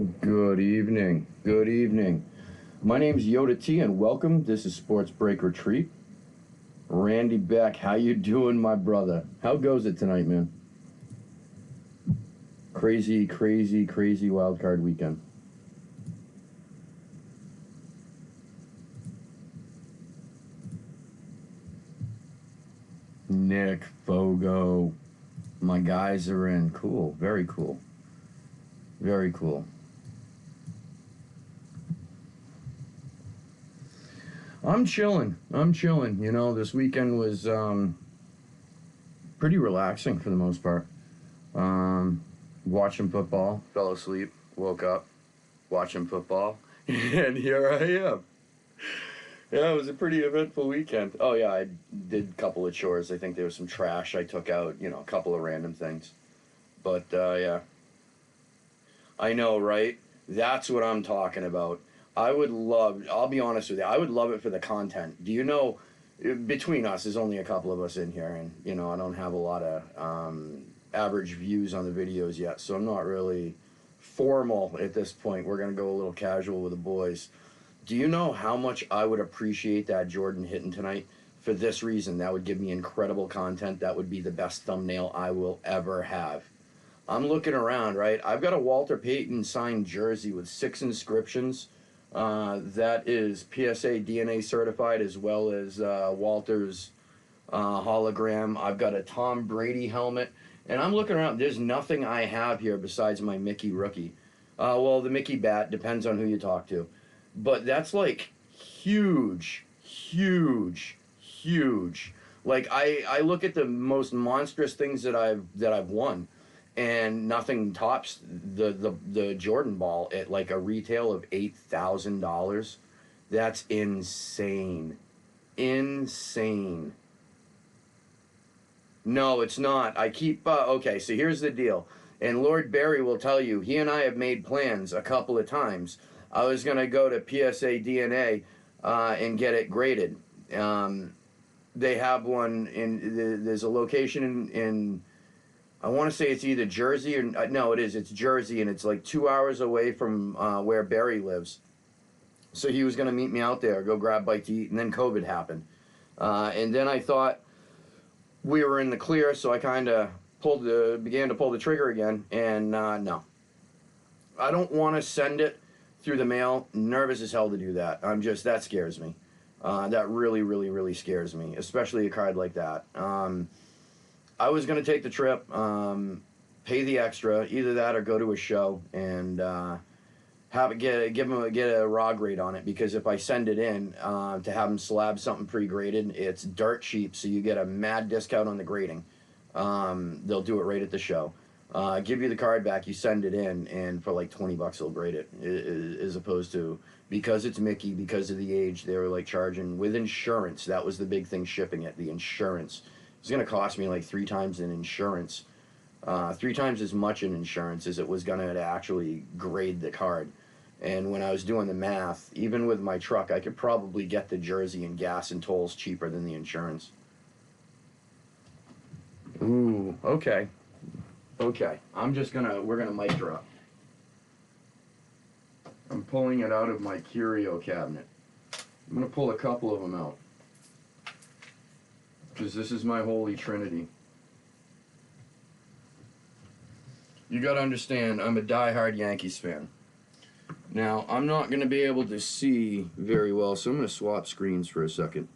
Good evening. Good evening. My name's Yoda T, and welcome. This is Sports Break Retreat. Randy Beck, how you doing, my brother? How goes it tonight, man? Crazy, crazy, crazy wild card weekend. Nick, Fogo, my guys are in. Cool. Very cool. Very cool. I'm chilling. You know, this weekend was pretty relaxing for the most part. Watching football, fell asleep, woke up, watching football, and here I am. Yeah, it was a pretty eventful weekend. Oh yeah, I did a couple of chores. I think there was some trash I took out, a couple of random things. But yeah, I know, right? That's what I'm talking about. I'll be honest with you, I would love it for the content. Do you know, between us, there's only a couple of us in here, and, I don't have a lot of average views on the videos yet, so I'm not really formal at this point. We're going to go a little casual with the boys. Do you know how much I would appreciate that Jordan hitting tonight? For this reason, that would give me incredible content. That would be the best thumbnail I will ever have. I'm looking around, right? I've got a Walter Payton signed jersey with 6 inscriptions. That is PSA DNA certified, as well as Walter's hologram. I've got a Tom Brady helmet. And I'm looking around. There's nothing I have here besides my Mickey rookie. Well, the Mickey bat depends on who you talk to. But that's like huge, huge, huge. Like I look at the most monstrous things that I've won, and nothing tops the Jordan ball at like a retail of $8,000. That's insane, insane. No, it's not. I keep okay. So here's the deal, and Lord Barry will tell you. He and I have made plans a couple of times. I was gonna go to PSA DNA and get it graded. They have one there's a location in I want to say it's either Jersey or no, it's Jersey, and it's like 2 hours away from where Barry lives. So he was gonna meet me out there, go grab bite to eat, and then COVID happened, and then I thought we were in the clear, so I kind of began to pull the trigger again, and no, I don't want to send it through the mail. Nervous as hell to do that. That scares me. That really, really, really scares me, especially a card like that. I was going to take the trip, pay the extra, either that or go to a show and get a raw grade on it, because if I send it in to have them slab something pre-graded, it's dirt cheap, so you get a mad discount on the grading. They'll do it right at the show. Give you the card back, you send it in, and for like $20 they'll grade it. As opposed to, because it's Mickey, because of the age, they were like charging with insurance. That was the big thing, shipping it. The insurance was going to cost me like 3 times in insurance, 3 times as much in insurance as it was going to actually grade the card. And when I was doing the math, even with my truck, I could probably get the jersey and gas and tolls cheaper than the insurance. Ooh, okay. Okay, we're gonna mic drop. I'm pulling it out of my curio cabinet. I'm gonna pull a couple of them out, because this is my holy trinity. You gotta understand, I'm a diehard Yankees fan. Now, I'm not gonna be able to see very well, so I'm gonna swap screens for a second.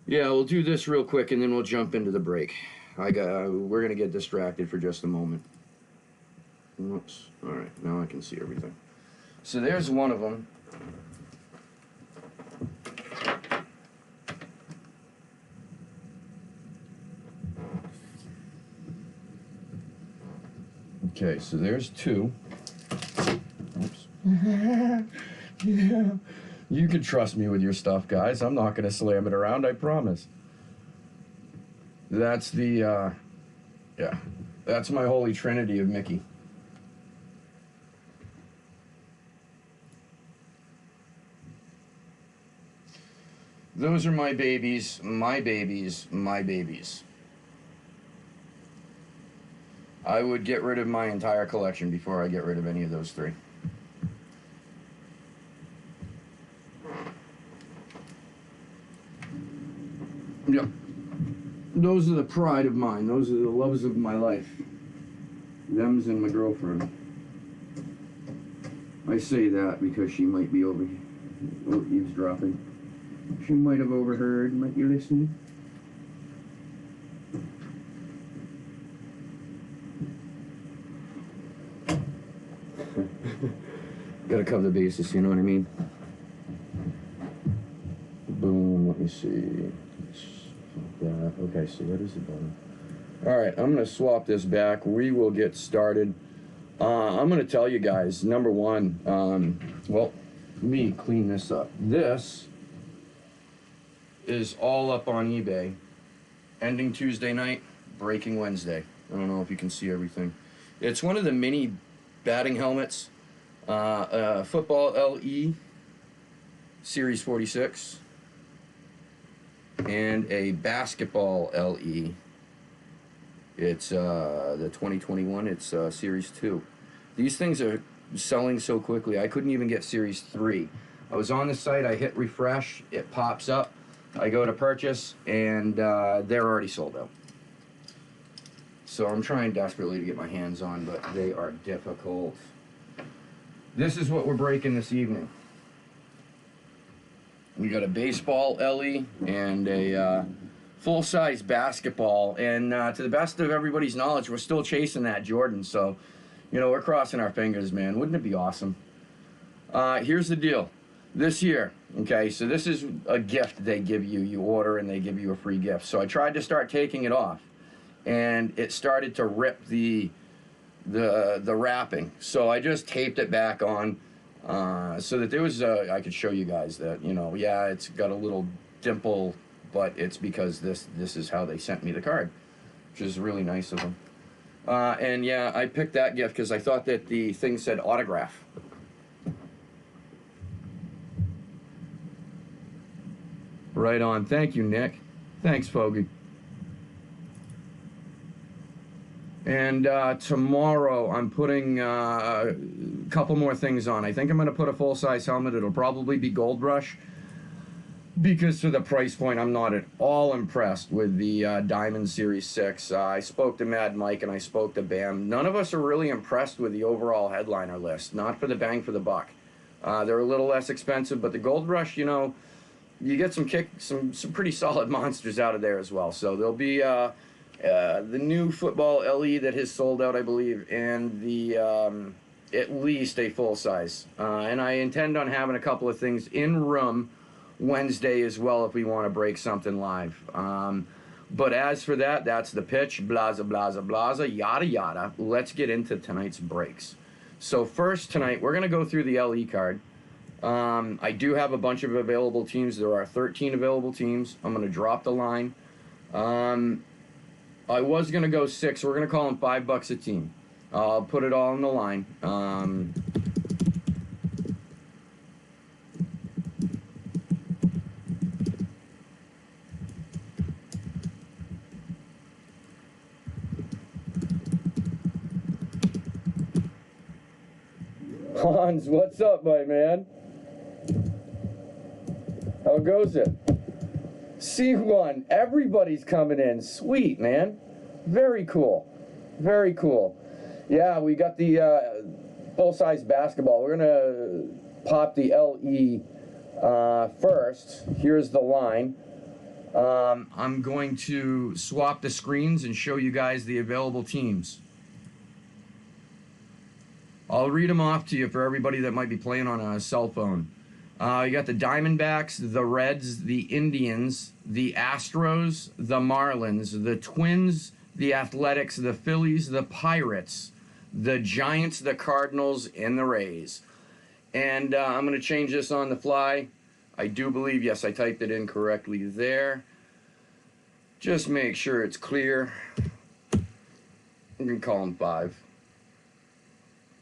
Yeah, we'll do this real quick, and then we'll jump into the break. We're gonna get distracted for just a moment. Whoops. All right, now I can see everything. So there's one of them. Okay, so there's 2. Oops. Yeah. You can trust me with your stuff, guys. I'm not gonna slam it around, I promise. That's that's my holy trinity of Mickey. Those are my babies, my babies, my babies. I would get rid of my entire collection before I get rid of any of those three. Yep. Those are the pride of mine. Those are the loves of my life. Them's and my girlfriend. I say that because she might be over eavesdropping. She might have overheard, might be listening. Gotta cover the bases, you know what I mean? Boom, let me see. That. Okay, so what is it done? Alright, I'm gonna swap this back. We will get started. I'm gonna tell you guys, number one, well, let me clean this up. This is all up on eBay. Ending Tuesday night, breaking Wednesday. I don't know if you can see everything. It's one of the mini batting helmets. Football LE Series 46 and a basketball LE. It's the 2021. It's Series 2. These things are selling so quickly. I couldn't even get Series 3. I was on the site. I hit refresh. It pops up. I go to purchase, and they're already sold out. So I'm trying desperately to get my hands on, but they are difficult. This is what we're breaking this evening. We got a baseball LE and a full-size basketball. And to the best of everybody's knowledge, we're still chasing that Jordan. So, you know, we're crossing our fingers, man. Wouldn't it be awesome? Here's the deal. This year, okay, so this is a gift they give you. You order and they give you a free gift. So I tried to start taking it off, and it started to rip the wrapping. So I just taped it back on so that there was I could show you guys that, you know, yeah, it's got a little dimple, but it's because this is how they sent me the card, which is really nice of them. And yeah, I picked that gift because I thought that the thing said autograph. Right on. Thank you, Nick. Thanks, Fogey. And tomorrow I'm putting a couple more things on. I think I'm going to put a full-size helmet. It'll probably be Gold Rush, because for the price point, I'm not at all impressed with the Diamond Series 6. I spoke to Mad Mike and I spoke to Bam. None of us are really impressed with the overall headliner list. Not for the bang for the buck. They're a little less expensive, but the Gold Rush, you know, you get some pretty solid monsters out of there as well. So there'll be the new football LE that has sold out, I believe, and the at least a full size. And I intend on having a couple of things in room Wednesday as well if we want to break something live. But as for that, that's the pitch. Blaza, blaza, blaza, yada, yada. Let's get into tonight's breaks. So first tonight, we're going to go through the LE card. I do have a bunch of available teams. There are 13 available teams. I'm going to drop the line. I was going to go 6. We're going to call them $5 a team. I'll put it all on the line. Hans, what's up, my man? How goes it? C1, everybody's coming in. Sweet, man. Very cool. Very cool. Yeah, we got the full-size basketball. We're going to pop the LE first. Here's the line. I'm going to swap the screens and show you guys the available teams. I'll read them off to you for everybody that might be playing on a cell phone. You got the Diamondbacks, the Reds, the Indians, the Astros, the Marlins, the Twins, the Athletics, the Phillies, the Pirates, the Giants, the Cardinals, and the Rays. And I'm going to change this on the fly. I do believe, yes, I typed it in correctly there. Just make sure it's clear. We can call them 5.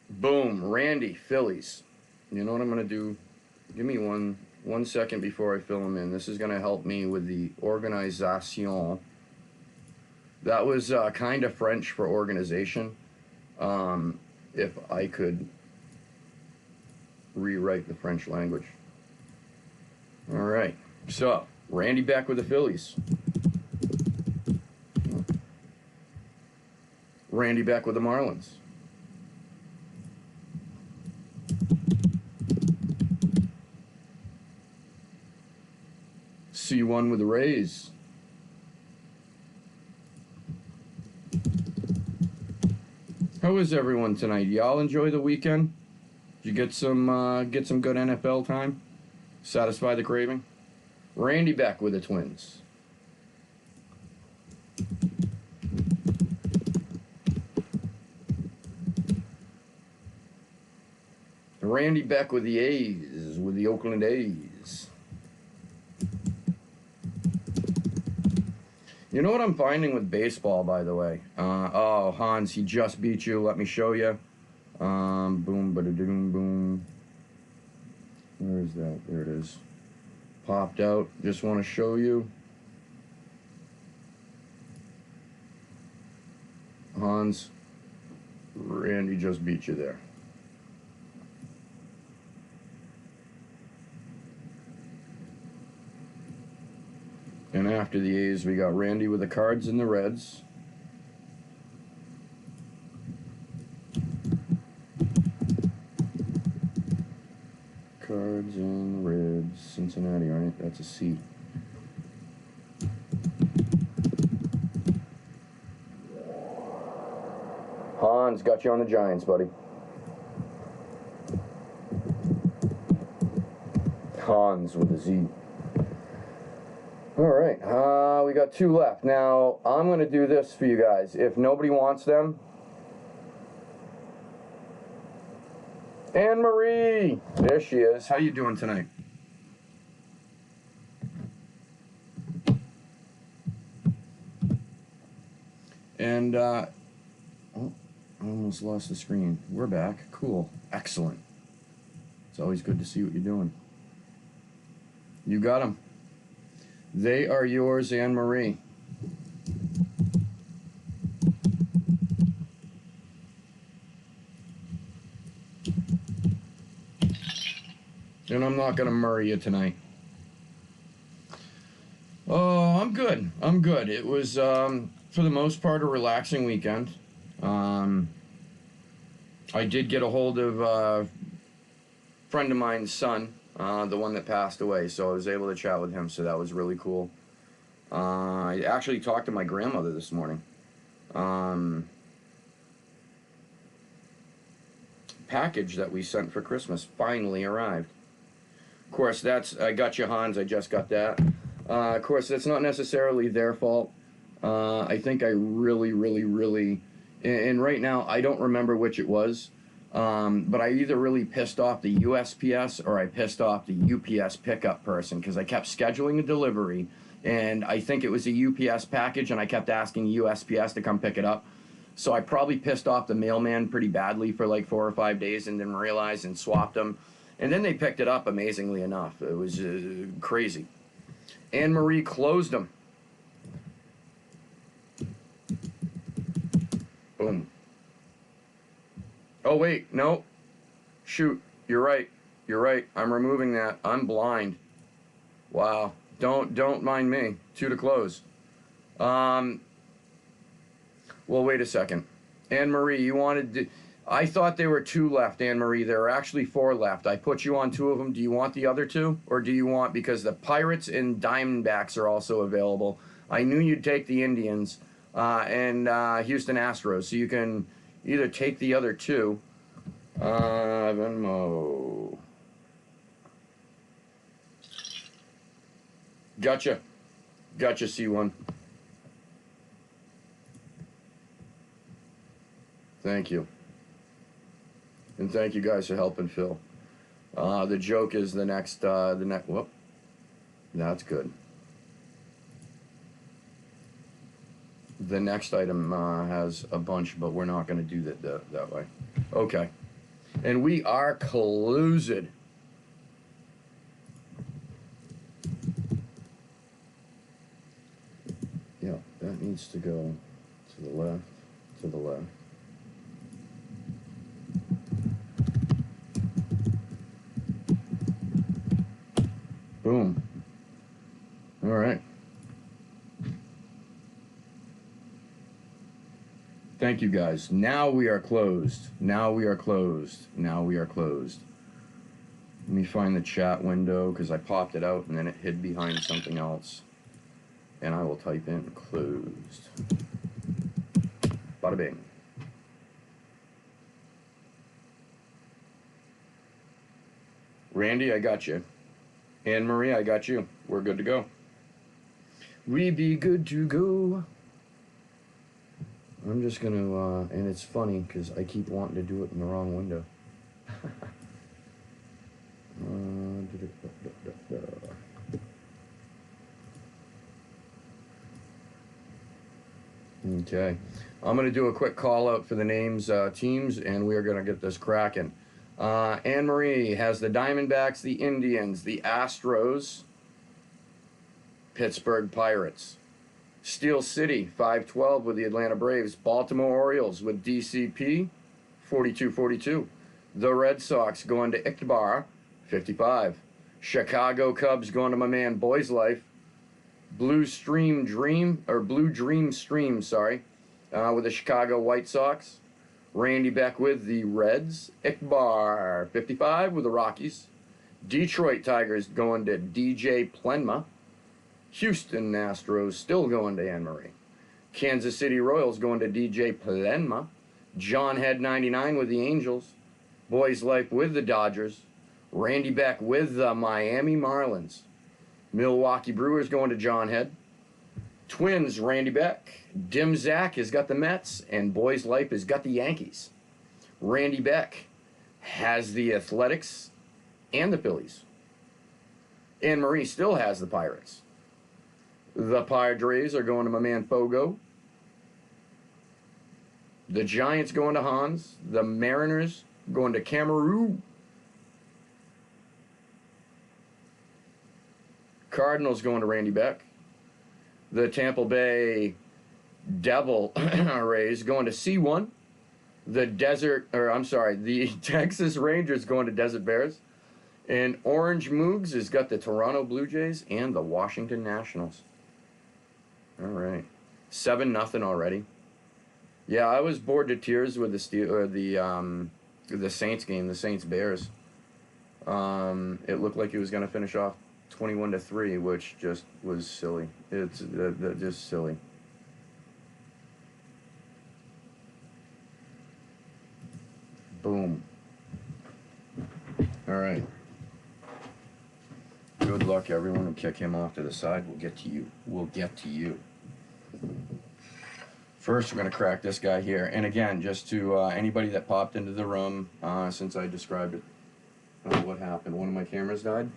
Boom, Randy, Phillies. You know what I'm going to do? Give me one second before I fill them in. This is going to help me with the organization. That was kind of French for organization. If I could rewrite the French language. All right. So, Randy back with the Phillies. Randy back with the Marlins. C1 with the Rays. How is everyone tonight? Y'all enjoy the weekend? Did you get some good NFL time? Satisfy the craving? Randy back with the Twins. Randy back with the A's, with the Oakland A's. You know what I'm finding with baseball, by the way? Oh, Hans, he just beat you. Let me show you. Boom, ba-da-doom, boom. Where is that? There it is. Popped out. Just want to show you. Hans, Randy just beat you there. And after the A's, we got Randy with the Cards and the Reds. Cards and Reds. Cincinnati, right? That's a C. Hans, got you on the Giants, buddy. Hans with a Z. All right, we got 2 left. Now, I'm going to do this for you guys. If nobody wants them, Anne Marie, there she is. How you doing tonight? And, oh, I almost lost the screen. We're back. Cool. Excellent. It's always good to see what you're doing. You got them. They are yours, Anne Marie. And I'm not going to murray you tonight. Oh, I'm good. I'm good. It was, for the most part, a relaxing weekend. I did get a hold of a friend of mine's son. The one that passed away, so I was able to chat with him, so that was really cool. I actually talked to my grandmother this morning. Package that we sent for Christmas finally arrived. Of course, I got you, Hans, I just got that. Of course, that's not necessarily their fault. I think I really, and right now, I don't remember which it was. But I either really pissed off the USPS or I pissed off the UPS pickup person because I kept scheduling a delivery, and I think it was a UPS package, and I kept asking USPS to come pick it up. So I probably pissed off the mailman pretty badly for like 4 or 5 days and didn't realize and swapped them. And then they picked it up, amazingly enough. It was crazy. Anne Marie closed them. Boom. Oh, wait, no. Shoot, you're right. You're right. I'm removing that. I'm blind. Wow. Don't mind me. 2 to close. Well, wait a second. Anne Marie, you wanted to... I thought there were 2 left, Anne Marie. There are actually 4 left. I put you on 2 of them. Do you want the other 2? Or do you want... Because the Pirates and Diamondbacks are also available. I knew you'd take the Indians and Houston Astros. So you can... either take the other 2. Venmo. Gotcha. Gotcha, C1. Thank you. And thank you guys for helping Phil. The joke is the next, whoop. That's good. The next item has a bunch, but we're not going to do that way. Okay. And we are closed. Yeah, that needs to go. To the left, to the left. Boom. All right. Thank you, guys. Now we are closed. Now we are closed. Now we are closed. Let me find the chat window because I popped it out and then it hid behind something else. And I will type in closed. Bada bing. Randy, I got you. Anne Marie, I got you. We're good to go. We be good to go. I'm just going to, and it's funny because I keep wanting to do it in the wrong window. Okay. I'm going to do a quick call out for the names, teams, and we are going to get this cracking. Anne Marie has the Diamondbacks, the Indians, the Astros, Pittsburgh Pirates. Steel City, 512 with the Atlanta Braves. Baltimore Orioles with DCP, 42-42. The Red Sox going to Ikbar, 55. Chicago Cubs going to my man Boys Life. Blue Dream Stream, with the Chicago White Sox. Randy Beck with the Reds. Ikbar, 55 with the Rockies. Detroit Tigers going to DJ Plenma. Houston Astros still going to Anne Marie. Kansas City Royals going to DJ Plenma. John Head 99 with the Angels. Boys Life with the Dodgers. Randy Beck with the Miami Marlins. Milwaukee Brewers going to John Head. Twins, Randy Beck. Dim Zach has got the Mets, and Boys Life has got the Yankees. Randy Beck has the Athletics and the Phillies. Anne Marie still has the Pirates. The Padres are going to my man Fogo. The Giants going to Hans. The Mariners going to Cameroon. Cardinals going to Randy Beck. The Tampa Bay Devil Rays going to C1. The Texas Rangers going to Desert Bears. And Orange Moogs has got the Toronto Blue Jays and the Washington Nationals. All right. 7-0 already. Yeah, I was bored to tears with the Saints game, the Saints Bears. It looked like it was going to finish off 21-3, which just was silly. It's just silly. Boom. All right. Good luck, everyone. We'll kick him off to the side. We'll get to you. We'll get to you. First, we're going to crack this guy here. And again, just to anybody that popped into the room since I described it, what happened. One of my cameras died.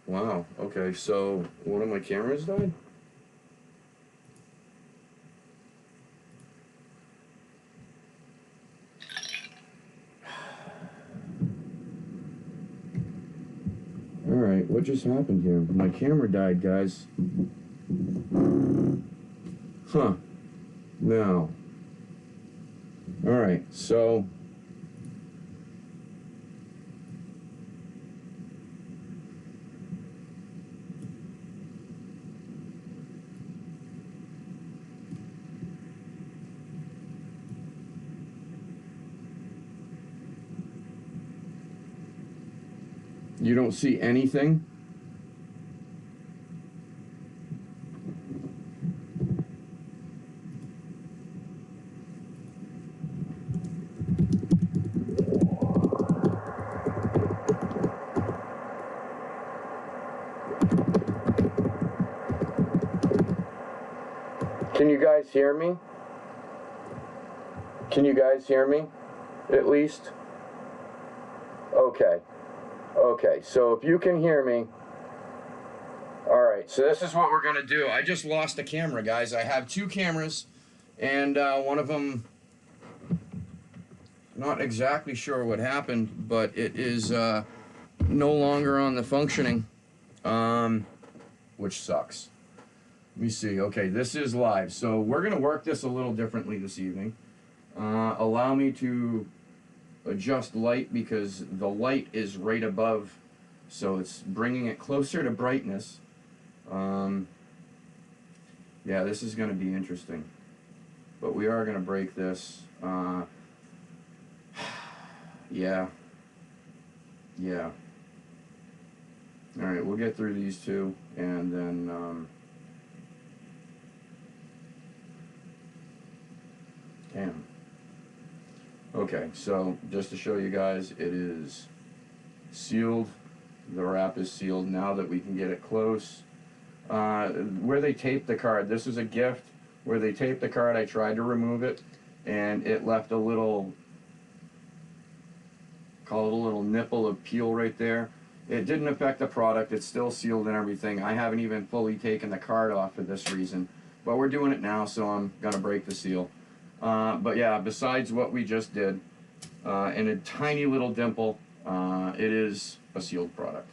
Wow. Okay, so one of my cameras died? Alright, what just happened here? My camera died, guys. Huh. Now. Alright, so... You don't see anything? Can you guys hear me? Can you guys hear me? At least? Okay. Okay, so if you can hear me, all right, so this is what we're going to do. I just lost a camera, guys. I have two cameras, and one of them, not exactly sure what happened, but it is no longer on the functioning. which sucks. Let me see. Okay, this is live. So we're going to work this a little differently this evening. Allow me to adjust light because the light is right above, so it's bringing it closer to brightness. Yeah, this is going to be interesting. But we are going to break this. Yeah. Yeah. Alright, we'll get through these two, and then, damn. Okay, so, just to show you guys, it is sealed. The wrap is sealed now that we can get it close. Where they taped the card, this is a gift. Where they taped the card, I tried to remove it, and it left a little, call it a little nipple of peel right there. It didn't affect the product. It's still sealed and everything. I haven't even fully taken the card off for this reason. But we're doing it now, so I'm going to break the seal. But yeah, besides what we just did, and a tiny little dimple, it is a sealed product.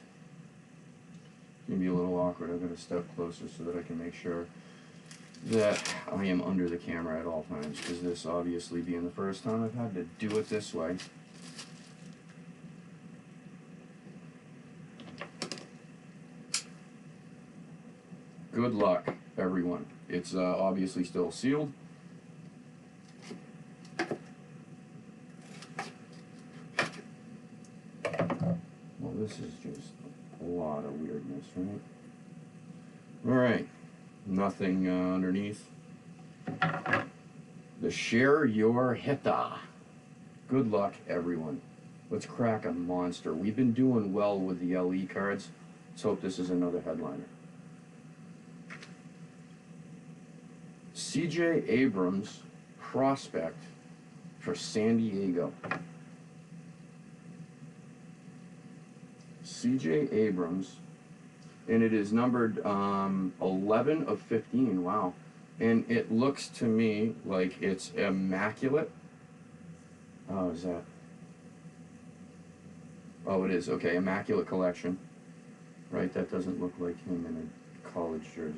It's going to be a little awkward. I'm going to step closer so that I can make sure that I am under the camera at all times, because this obviously being the first time I've had to do it this way. Good luck, everyone. It's obviously still sealed. Well, this is just a lot of weirdness, right? Alright. Nothing underneath. The Share Your Hita. Good luck, everyone. Let's crack a monster. We've been doing well with the LE cards. Let's hope this is another headliner. C.J. Abrams, prospect for San Diego. C.J. Abrams, and it is numbered 11 of 15. Wow. And it looks to me like it's immaculate. Oh, is that? Oh, it is. Okay, immaculate collection. Right, that doesn't look like him in a college jersey.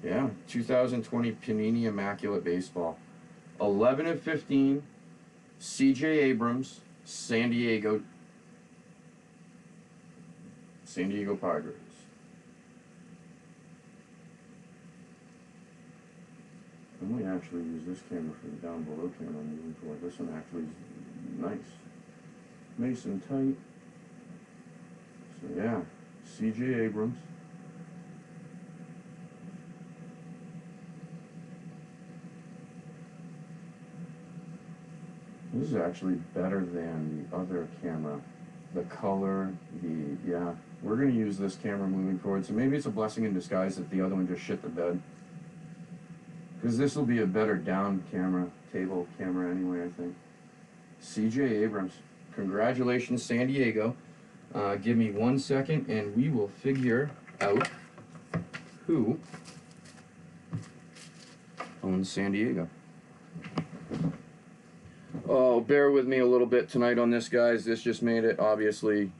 Yeah, 2020 Panini Immaculate Baseball. 11 of 15, C.J. Abrams, San Diego Padres. I might actually use this camera for the down below camera I'm moving forward. This one actually is nice. Nice and tight. So yeah, C.J. Abrams. This is actually better than the other camera. The color, yeah. We're going to use this camera moving forward, so maybe it's a blessing in disguise that the other one just shit the bed. Because this will be a better down camera, table camera anyway, I think. C.J. Abrams. Congratulations, San Diego. Give me 1 second, and we will figure out who owns San Diego. Oh, bear with me a little bit tonight on this, guys. This just made it, obviously,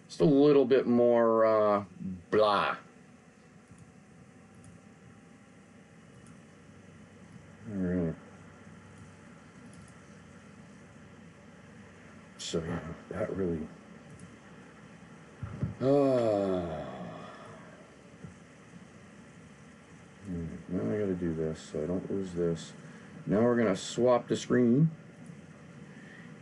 just a little bit more, blah. Alright. So, yeah, that really... Now I gotta do this so I don't lose this. Now we're gonna swap the screen.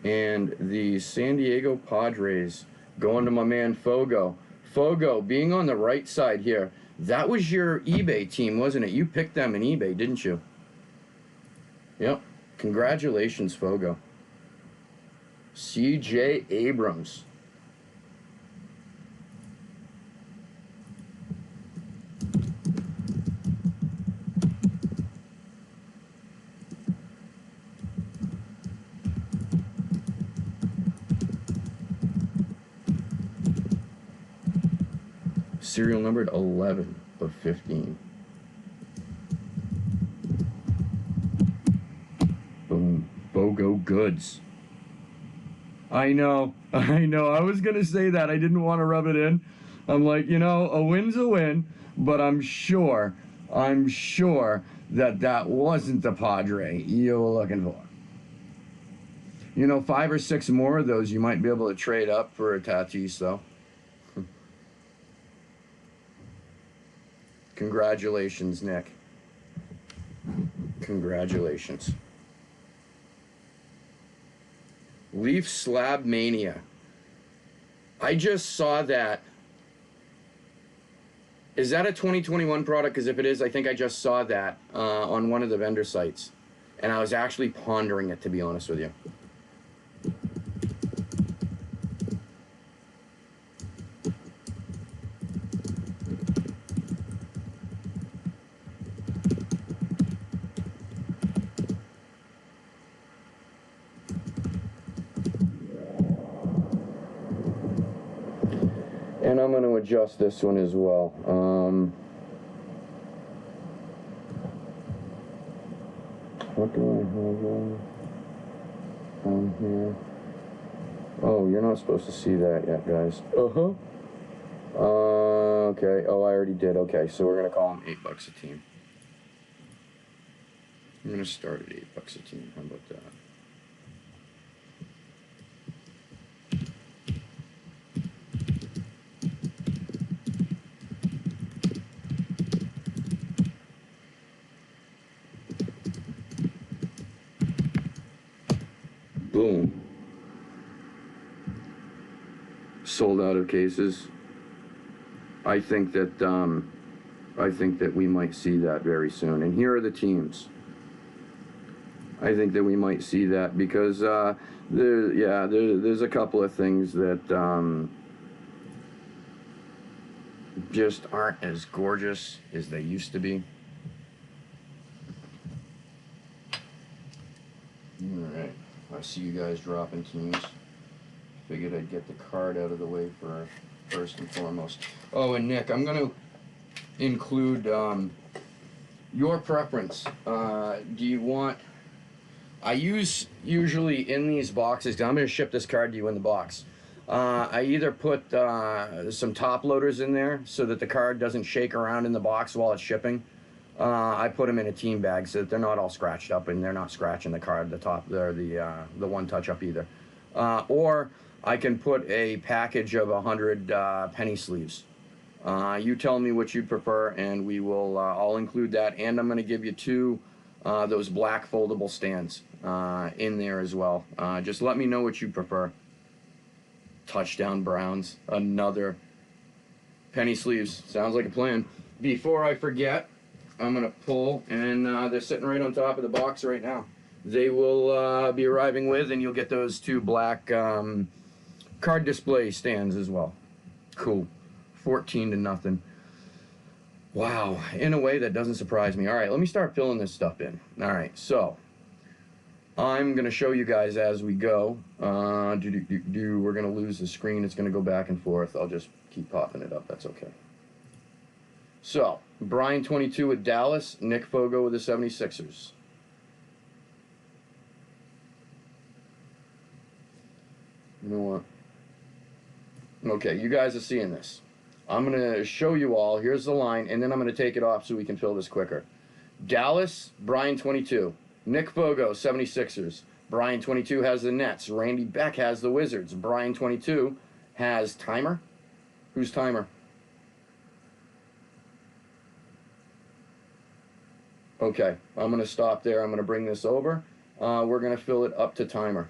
And the San Diego Padres going to my man Fogo. Fogo, being on the right side here, that was your eBay team, wasn't it? You picked them in eBay, didn't you? Yep. Congratulations, Fogo. C.J. Abrams. Serial numbered 11 of 15. Boom. Fogo goods. I know. I know. I was going to say that. I didn't want to rub it in. I'm like, you know, a win's a win, but I'm sure that that wasn't the Padre you were looking for. You know, 5 or 6 more of those you might be able to trade up for a Tatis, though. Congratulations, Nick. Congratulations. Leaf Slab Mania. I just saw that. Is that a 2021 product? Because if it is, I think I just saw that on one of the vendor sites. And I was actually pondering it, to be honest with you. And I'm going to adjust this one as well. What do I have on here? Oh, you're not supposed to see that yet, guys. Okay. Oh, I already did. Okay, so we're going to call them $8 a team. I'm going to start at $8 a team. How about that? Boom. Sold out of cases. I think that we might see that very soon. And here are the teams. I think that we might see that because there's a couple of things that just aren't as gorgeous as they used to be. Alright, I see you guys dropping teams. Figured I'd get the card out of the way for first and foremost. Oh, and Nick, I'm going to include your preference. Do you want... I use usually in these boxes, I'm going to ship this card to you in the box. I either put some top loaders in there so that the card doesn't shake around in the box while it's shipping. I put them in a team bag so that they're not all scratched up and they're not scratching the card, the top, or the one touch up either. Or I can put a package of 100 penny sleeves. You tell me what you prefer, and we will. I'll include that, and I'm going to give you 2 those black foldable stands in there as well. Just let me know what you prefer. Touchdown Browns, another penny sleeves. Sounds like a plan. Before I forget, I'm going to pull, and they're sitting right on top of the box right now. They will be arriving with, and you'll get those 2 black card display stands as well. Cool. 14-0. Wow. In a way that doesn't surprise me. All right, let me start filling this stuff in. All right, so I'm going to show you guys as we go. We're going to lose the screen. It's going to go back and forth. I'll just keep popping it up. That's okay. So, Brian 22 with Dallas, Nick Fogo with the 76ers. You know what? Okay, you guys are seeing this. I'm going to show you all. Here's the line, and then I'm going to take it off so we can fill this quicker. Dallas, Brian 22. Nick Fogo, 76ers. Brian 22 has the Nets. Randy Beck has the Wizards. Brian 22 has Timer. Who's Timer? Okay, I'm going to stop there. I'm going to bring this over. We're going to fill it up to Timer.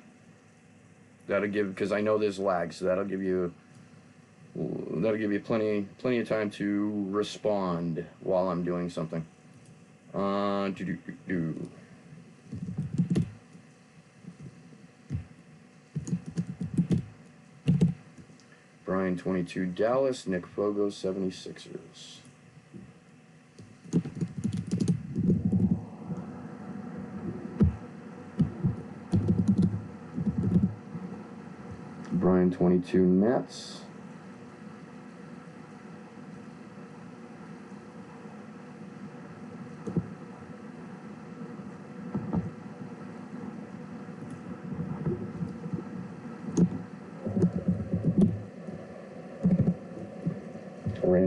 That'll give, because I know there's lag, so that'll give you plenty of time to respond while I'm doing something. Brian 22 Dallas, Nick Fogo 76ers. Brian 22 Nets.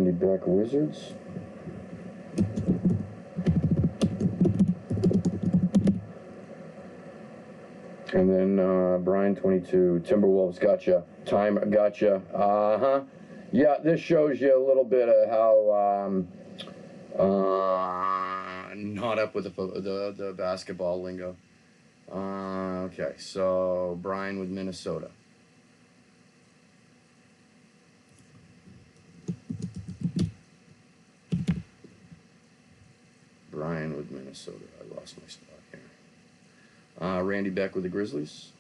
Randy Beck, Wizards. And then Brian 22, Timberwolves, gotcha. Time, gotcha. Uh-huh. Yeah, this shows you a little bit of how not up with the basketball lingo. Okay, so Brian with Minnesota. Brian with Minnesota. I lost my spot here. Randy Beck with the Grizzlies.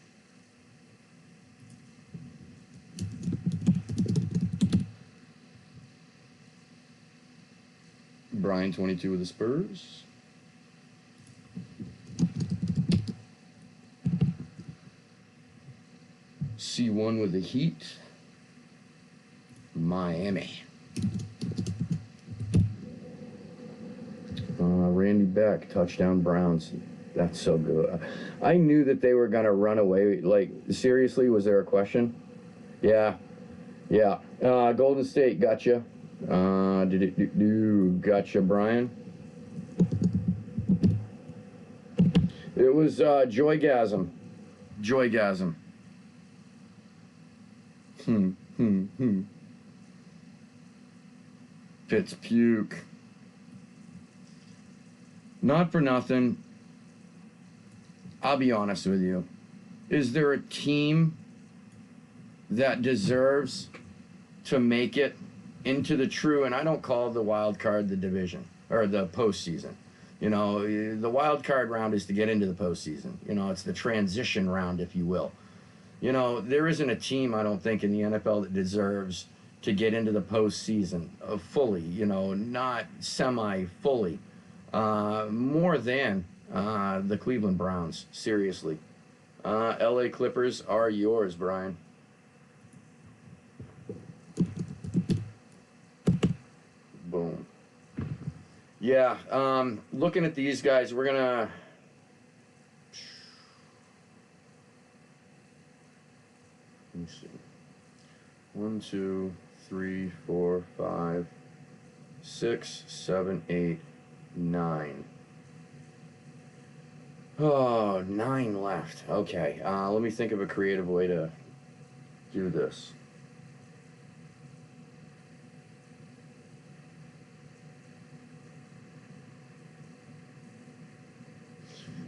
Brian 22 with the Spurs. C1 with the Heat. Miami. Randy Beck, touchdown Browns. That's so good. I knew that they were going to run away. Like, seriously, was there a question? Yeah. Yeah. Golden State, gotcha. Gotcha, Brian. It was Joygasm. Joygasm. Fitz puke. Not for nothing. I'll be honest with you. Is there a team that deserves to make it into the true, and I don't call the wild card the division or the postseason. You know, the wild card round is to get into the postseason. You know, it's the transition round, if you will. You know, there isn't a team, I don't think, in the NFL that deserves to get into the postseason fully, you know, not semi-fully. More than the Cleveland Browns, seriously. LA Clippers are yours, Brian. Boom. Yeah, looking at these guys, we're gonna... Let me see. 1, 2, 3, 4, 5, 6, 7, 8, 9. Oh, 9 left. Okay, let me think of a creative way to do this.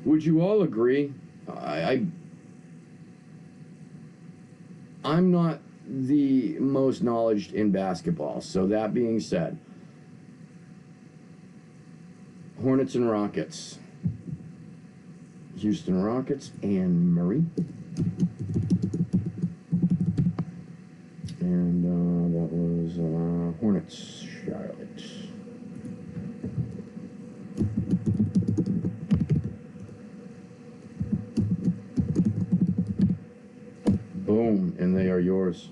Would you all agree? I'm not the most knowledgeable in basketball, so that being said, Hornets and Rockets. Houston Rockets and Murray. And that was Hornets, Charlotte. Boom, and they are yours.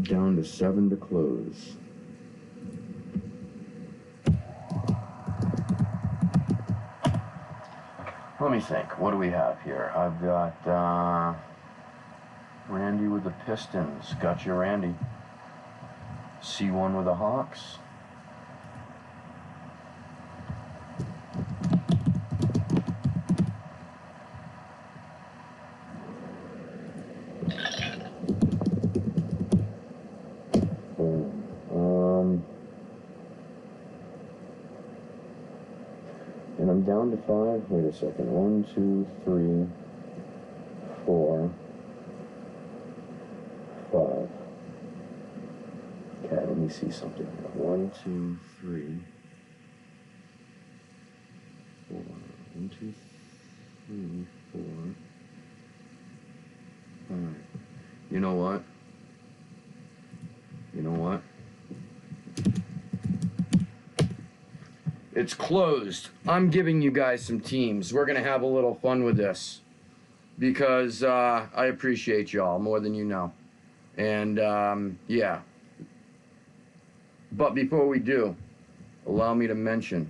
Down to 7 to close. Let me think. What do we have here? I've got Randy with the Pistons. Got you, Randy. C1 with the Hawks. And I'm down to 5. Wait a second. 1, 2, 3, 4, 5. Okay, let me see something. 1, 2, 3, 4. 1, 2, 3, 4, 5. You know what? You know what? It's closed. I'm giving you guys some teams. We're going to have a little fun with this because I appreciate y'all more than you know. And, yeah. But before we do, allow me to mention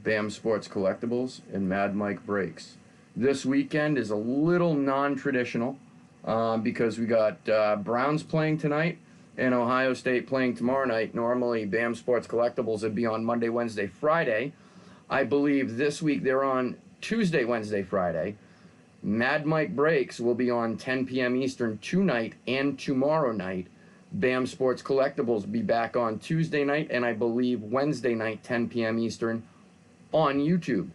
BAM Sports Collectibles and Mad Mike Breaks. This weekend is a little non-traditional. because we got Browns playing tonight and Ohio State playing tomorrow night. Normally, BAM Sports Collectibles would be on Monday, Wednesday, Friday. I believe this week they're on Tuesday, Wednesday, Friday. Mad Mike Breaks will be on 10 p.m. Eastern tonight and tomorrow night. BAM Sports Collectibles will be back on Tuesday night and I believe Wednesday night, 10 p.m. Eastern on YouTube.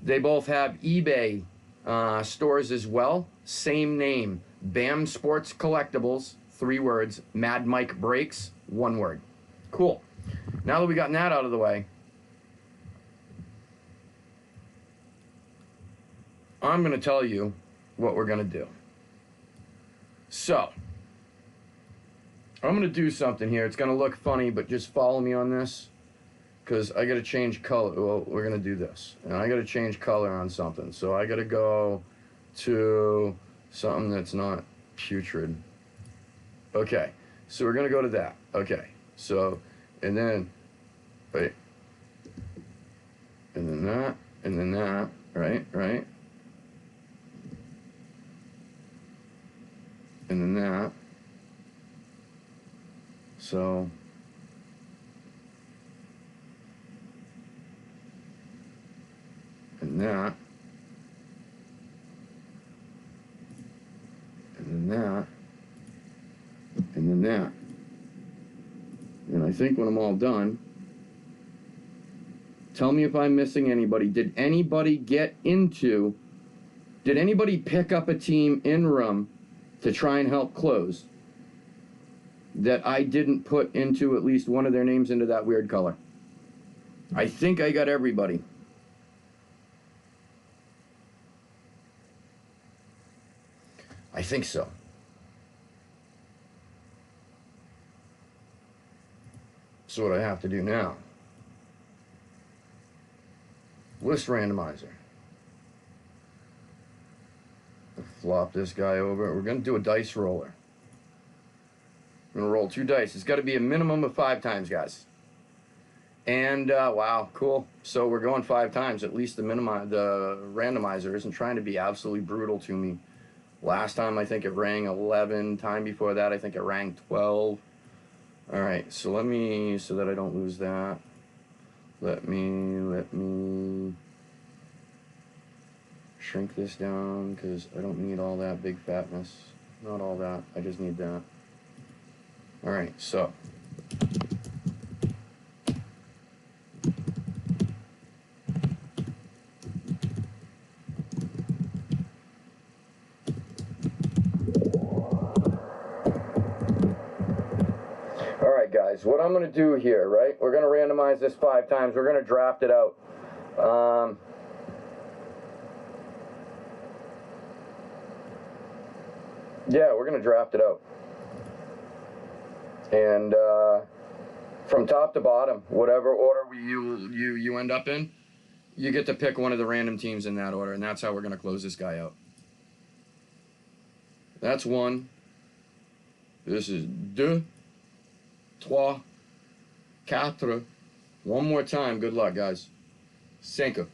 They both have eBay stores as well. Same name, BAM Sports Collectibles, 3 words. Mad Mike Breaks, 1 word. Cool. Now that we got that out of the way, I'm going to tell you what we're going to do. So, I'm going to do something here. It's going to look funny, but just follow me on this. Because I got to change color. Well, we're going to do this. And I got to change color on something. So I got to go to something that's not putrid. Okay. So we're going to go to that. Okay. So, and then, wait. And then that. And then that. Right? Right? And then that. So... and that, and then that, and then that. And I think when I'm all done, tell me if I'm missing anybody. Did anybody pick up a team in room to try and help close that I didn't put into at least one of their names into that weird color? I think I got everybody. I think so. So what I have to do now, list randomizer. Flop this guy over. We're going to do a dice roller. We're going to roll 2 dice. It's got to be a minimum of 5 times, guys. And, wow, cool. So we're going 5 times. At least the randomizer isn't trying to be absolutely brutal to me. Last time I think it rang 11. Time before that I think it rang 12. Alright, so let me, so that I don't lose that, let me shrink this down because I don't need all that big fatness. Not all that, I just need that. Alright, so what I'm going to do here, right? We're going to randomize this 5 times. We're going to draft it out. Yeah, we're going to draft it out. And from top to bottom, whatever order you end up in, you get to pick one of the random teams in that order, and that's how we're going to close this guy out. That's 1. This is 2. 3, 4. One more time. Good luck, guys. 5.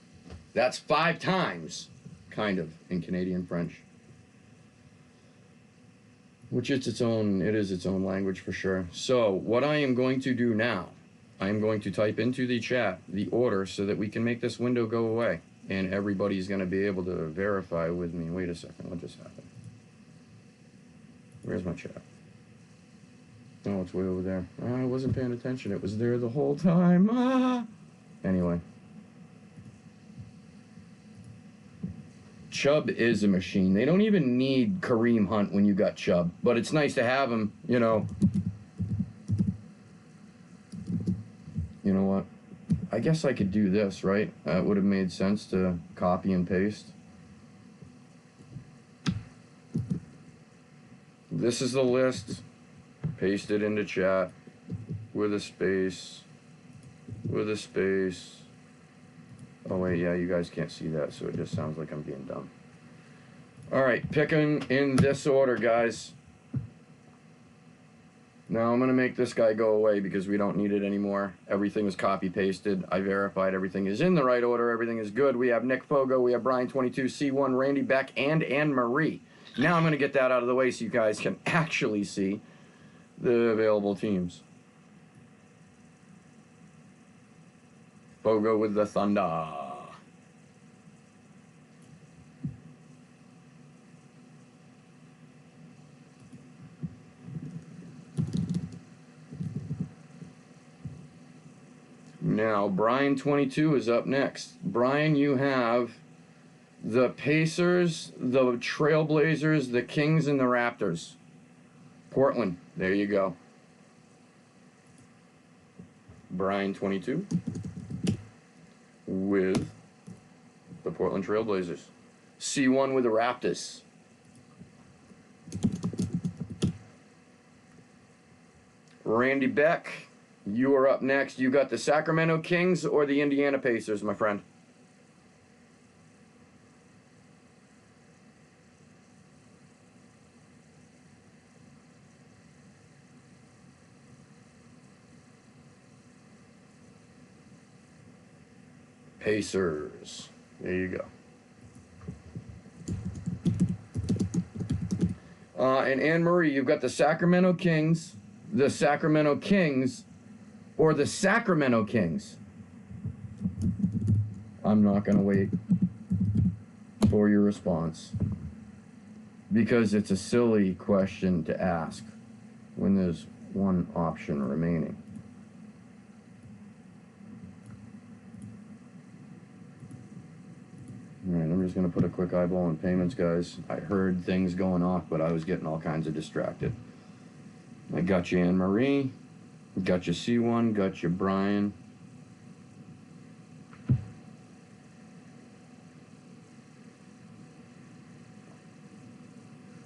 That's 5 times, kind of, in Canadian French. Which is its own language for sure. So, what I am going to do now, I am going to type into the chat the order so that we can make this window go away. And everybody's going to be able to verify with me. Wait a second. What just happened? Where's my chat? Oh, it's way over there. I wasn't paying attention. It was there the whole time. Anyway. Chubb is a machine. They don't even need Kareem Hunt when you got Chubb. But it's nice to have him, you know. You know what? I guess I could do this, right? That would have made sense to copy and paste. This is the list. Paste it into chat with a space, with a space. Oh wait, yeah, you guys can't see that, so it just sounds like I'm being dumb. Alright, pick them in this order, guys. Now I'm going to make this guy go away because we don't need it anymore. Everything is copy-pasted. I verified everything is in the right order. Everything is good. We have Nick Fogo, we have Brian22, C1, Randy Beck, and Anne Marie. Now I'm going to get that out of the way so you guys can actually see the available teams. Fogo with the Thunder. Now, Brian 22 is up next. Brian, you have the Pacers, the Trailblazers, the Kings, and the Raptors. Portland, there you go. Brian 22 with the Portland Trailblazers. C1 with the Raptors. Randy Beck, you are up next. You got the Sacramento Kings or the Indiana Pacers, my friend? Pacers. There you go. And Anne-Marie, you've got the Sacramento Kings, or the Sacramento Kings. I'm not going to wait for your response because it's a silly question to ask when there's one option remaining. Alright, I'm just going to put a quick eyeball on payments, guys. I heard things going off, but I was getting all kinds of distracted. I got you, Anne-Marie. Got you, C1. Got you, Brian.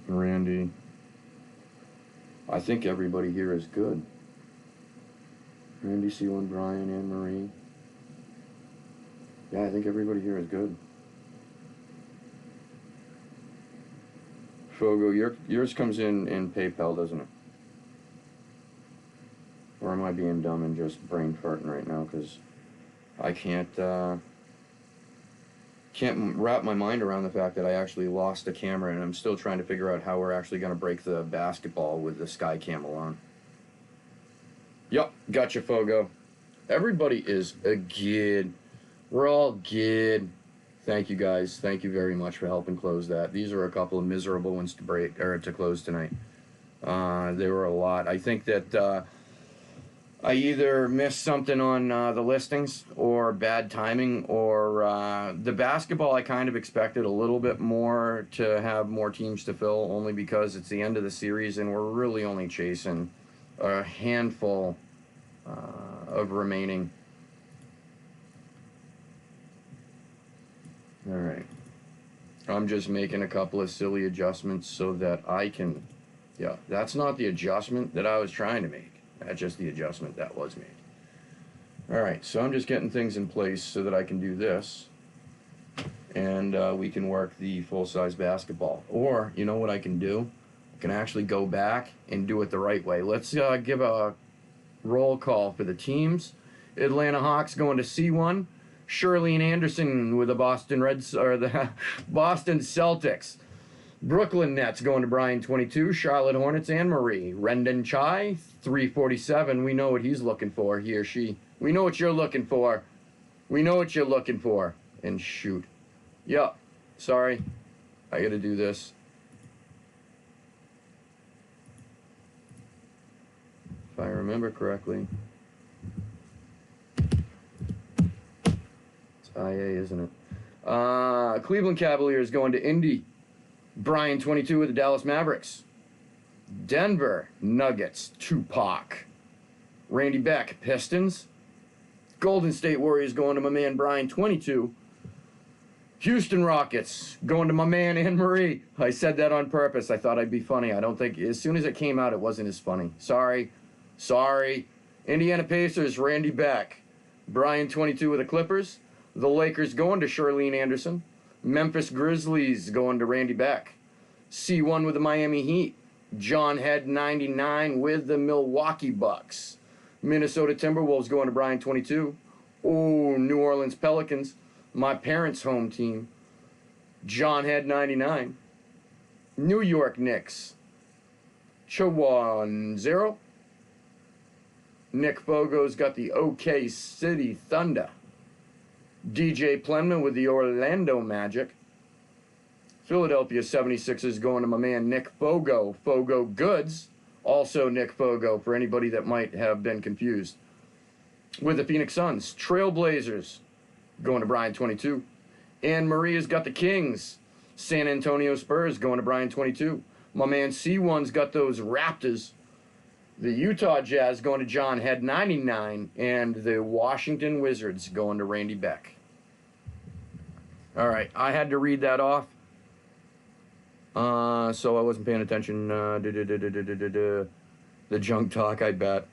Randy. I think everybody here is good. Randy, C1, Brian, Anne-Marie. Yeah, I think everybody here is good. Fogo, yours comes in PayPal, doesn't it? Or am I being dumb and just brain farting right now? Because I can't wrap my mind around the fact that I actually lost the camera, and I'm still trying to figure out how we're actually going to break the basketball with the Sky Camel on. Yup, gotcha, Fogo. Everybody is good. We're all good. Thank you, guys. Thank you very much for helping close that. These are a couple of miserable ones to break or to close tonight. There were a lot. I think that I either missed something on the listings or bad timing, or the basketball I kind of expected a little bit more to have more teams to fill, only because it's the end of the series and we're really only chasing a handful of remaining. All right. I'm just making a couple of silly adjustments so that I can, yeah, that's not the adjustment that I was trying to make. That's just the adjustment that was made. All right, so I'm just getting things in place so that I can do this, and we can work the full-size basketball. Or, you know what I can do? I can actually go back and do it the right way. Let's give a roll call for the teams. Atlanta Hawks going to C1. Shirley Anderson with the Boston Reds, or the Boston Celtics. Brooklyn Nets going to Brian 22. Charlotte Hornets, Anne-Marie. Rendon Chai, 347. We know what he's looking for, he or she. We know what you're looking for. We know what you're looking for. And shoot. Yup. Sorry. I gotta do this. If I remember correctly. IA, isn't it? Cleveland Cavaliers going to Indy. Brian 22 with the Dallas Mavericks. Denver Nuggets, Tupac. Randy Beck, Pistons. Golden State Warriors going to my man Brian 22. Houston Rockets going to my man Anne-Marie. I said that on purpose. I thought I'd be funny. I don't think, as soon as it came out, it wasn't as funny. Sorry. Indiana Pacers, Randy Beck. Brian 22 with the Clippers. The Lakers going to Charlene Anderson. Memphis Grizzlies going to Randy Beck. C1 with the Miami Heat. John Head 99 with the Milwaukee Bucks. Minnesota Timberwolves going to Brian 22. Oh, New Orleans Pelicans, my parents' home team. John Head 99. New York Knicks. Chawon 0. Nick Fogo's got the OK City Thunder. DJ Plemna with the Orlando Magic. Philadelphia 76ers going to my man Nick Fogo. Fogo Goods. Also Nick Fogo, for anybody that might have been confused. With the Phoenix Suns. Trailblazers going to Brian 22. And Maria's got the Kings. San Antonio Spurs going to Brian 22. My man C1's got those Raptors. The Utah Jazz going to John Head 99. And the Washington Wizards going to Randy Beck. All right, I had to read that off. So I wasn't paying attention. The junk talk, I bet.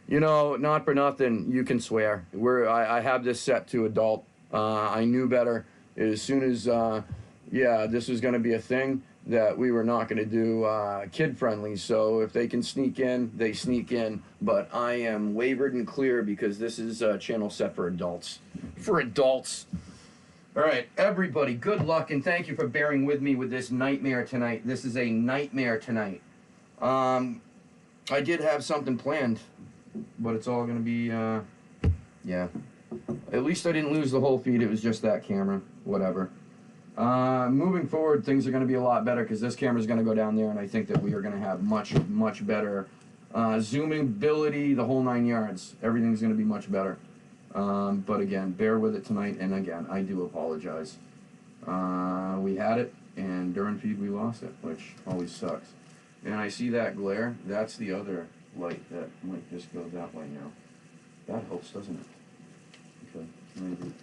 You know, not for nothing, you can swear. I have this set to adult. I knew better as soon as, this was going to be a thing, that we were not going to do kid-friendly. So if they can sneak in, they sneak in. But I am wavered and clear because this is a channel set for adults. For adults. All right, everybody, good luck, and thank you for bearing with me with this nightmare tonight. This is a nightmare tonight. I did have something planned, but it's all going to be, yeah. At least I didn't lose the whole feed. It was just that camera. Whatever. Moving forward, things are going to be a lot better because this camera is going to go down there, and I think that we are going to have much, much better zooming ability, the whole 9 yards. Everything's going to be much better. But again, bear with it tonight, and again, I do apologize. We had it, and during feed we lost it, which always sucks. And I see that glare. That's the other light that might just go that way now. That helps, doesn't it? Okay, maybe.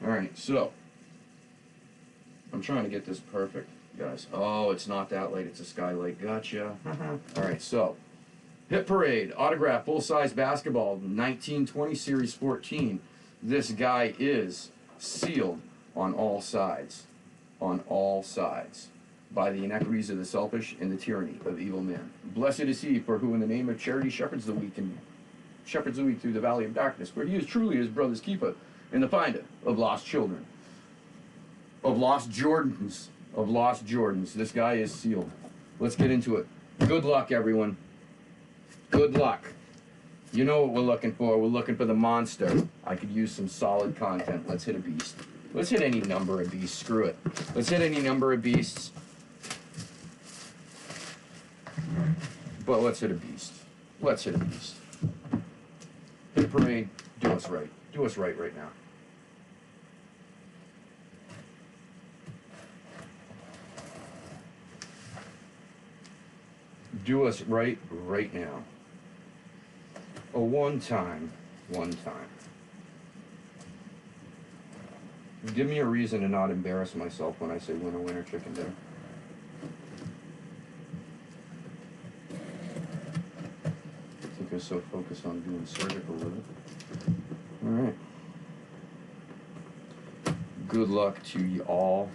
Alright, so I'm trying to get this perfect, guys. Oh, it's not that light, it's a skylight. Gotcha. Alright, so Hit Parade, autograph, full-size basketball, 1920 Series 14. This guy is sealed on all sides. On all sides. By the inequities of the selfish and the tyranny of evil men. Blessed is he for who in the name of charity shepherds the weak and shepherds the weak through the valley of darkness, for he is truly his brother's keeper and the finder of lost children. Of lost Jordans. Of lost Jordans. This guy is sealed. Let's get into it. Good luck, everyone. Good luck. You know what we're looking for. We're looking for the monster. I could use some solid content. Let's hit a beast. Let's hit any number of beasts. Screw it. Let's hit any number of beasts. But let's hit a beast. Let's hit a beast. Hit Parade. Do us right. Do us right now. Do us right now. A one time. Give me a reason to not embarrass myself when I say winner, winner, chicken dinner. I think I was so focused on doing surgical with it. Alright. Good luck to you all.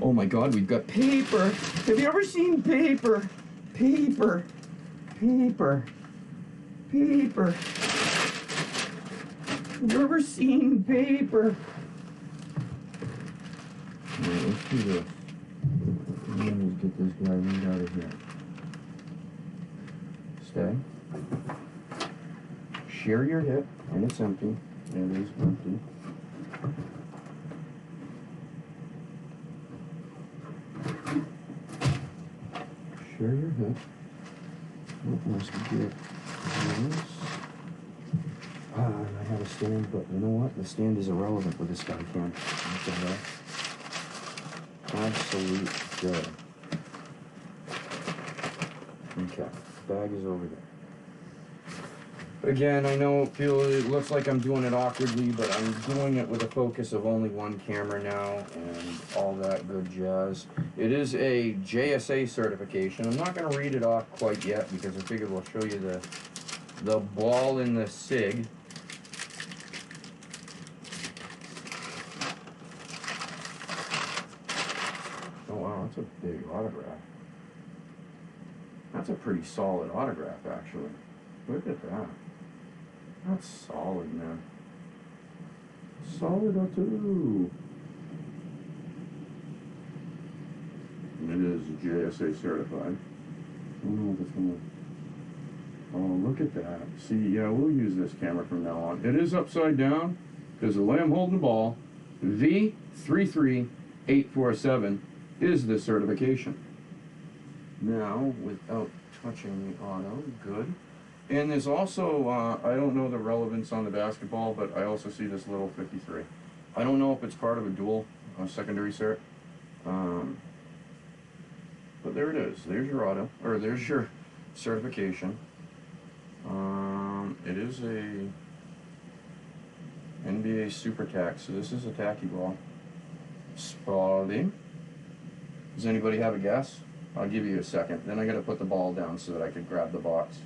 Oh my God, we've got paper. Have you ever seen paper? Paper. Paper. Paper. Have you ever seen paper? Alright, let's do this. Let me get this guy right out of here. Stay. Share your hip, and it's empty. It is empty. Share your hip. What else to get? This. And I have a stand, but you know what? The stand is irrelevant with this guy can. Absolute good. Okay, bag is over there. Again, I know it looks like I'm doing it awkwardly, but I'm doing it with a focus of only one camera now and all that good jazz. It is a JSA certification. I'm not going to read it off quite yet because I figured we'll show you the ball in the SIG. Oh wow, that's a big autograph. That's a pretty solid autograph, actually. Look at that. That's solid, man. Solid too. And it is JSA certified. I don't know what this one is. Oh, look at that. See, yeah, we'll use this camera from now on. It is upside down because the way I'm holding the ball, V33847 is the certification. Now, without touching the auto, good. And there's also, I don't know the relevance on the basketball, but I also see this little 53. I don't know if it's part of a dual secondary cert. But there it is. There's your auto, or there's your certification. It is a NBA Super Tack, so this is a tacky ball. Spalding. Does anybody have a guess? I'll give you a second. Then I gotta put the ball down so that I could grab the box.